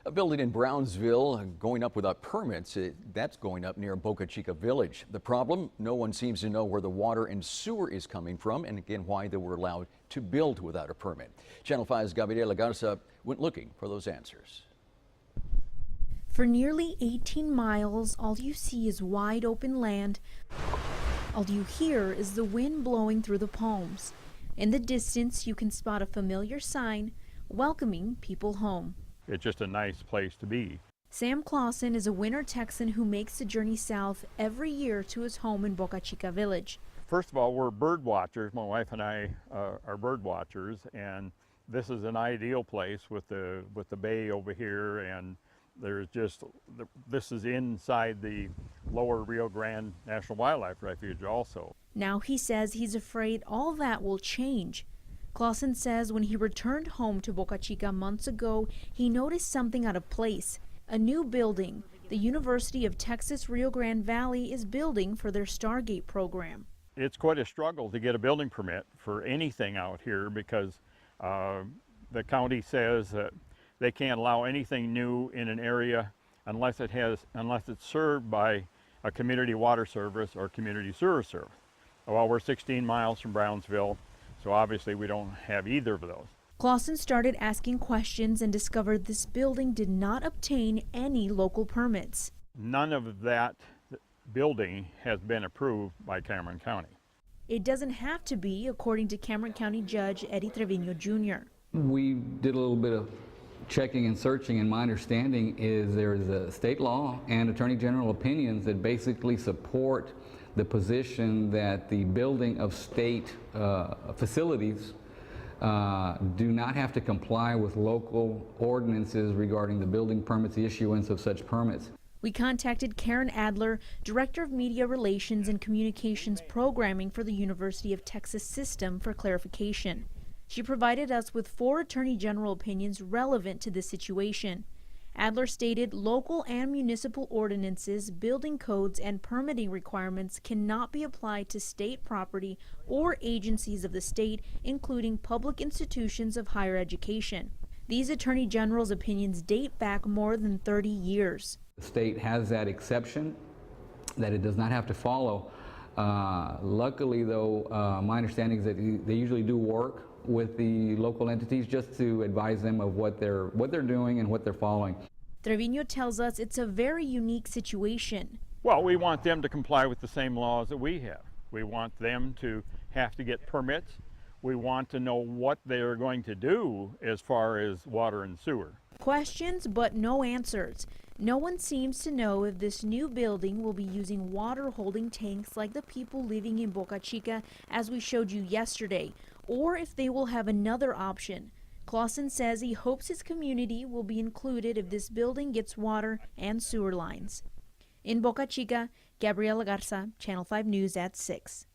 A building in Brownsville going up without permits. That's going up near Boca Chica Village. The problem, no one seems to know where the water and sewer is coming from, and again why they were allowed to build without a permit. Channel 5's Gabriela Garza went looking for those answers. For nearly 18 miles, all you see is wide open land. All you hear is the wind blowing through the palms. In the distance, you can spot a familiar sign welcoming people home. It's just a nice place to be. Sam Clausen is a winter Texan who makes the journey south every year to his home in Boca Chica Village. First of all, we're bird watchers. My wife and I are bird watchers, and this is an ideal place with the bay over here, and this is inside the lower Rio Grande National Wildlife Refuge also. Now he says he's afraid all that will change. Clausen says when he returned home to Boca Chica months ago, he noticed something out of place. A new building the University of Texas Rio Grande Valley is building for their Stargate program. It's quite a struggle to get a building permit for anything out here because the county says that they can't allow anything new in an area unless it's served by a community water service or community sewer service. Well, we're 16 miles from Brownsville, so obviously we don't have either of those. Clausen started asking questions and discovered this building did not obtain any local permits. None of that building has been approved by Cameron County. It doesn't have to be, according to Cameron County Judge Eddie Trevino Jr. We did a little bit of checking and searching, and my understanding is there is a state law and Attorney General opinions that basically support the position that the building of state facilities do not have to comply with local ordinances regarding the building permits, the issuance of such permits. We contacted Karen Adler, Director of Media Relations and Communications Programming for the University of Texas System, for clarification. She provided us with 4 Attorney General opinions relevant to this situation. Adler stated local and municipal ordinances, building codes, and permitting requirements cannot be applied to state property or agencies of the state, including public institutions of higher education. These Attorney General's opinions date back more than 30 years. The state has that exception that it does not have to follow. Luckily, though, my understanding is that they usually do work with the local entities just to advise them of what they're doing and what they're following. Trevino tells us it's a very unique situation. Well, we want them to comply with the same laws that we have. We want them to have to get permits. We want to know what they're going to do as far as water and sewer. Questions, but no answers. No one seems to know if this new building will be using water-holding tanks like the people living in Boca Chica, as we showed you yesterday, or if they will have another option. Clausen says he hopes his community will be included if this building gets water and sewer lines. In Boca Chica, Gabriela Garza, Channel 5 News at 6.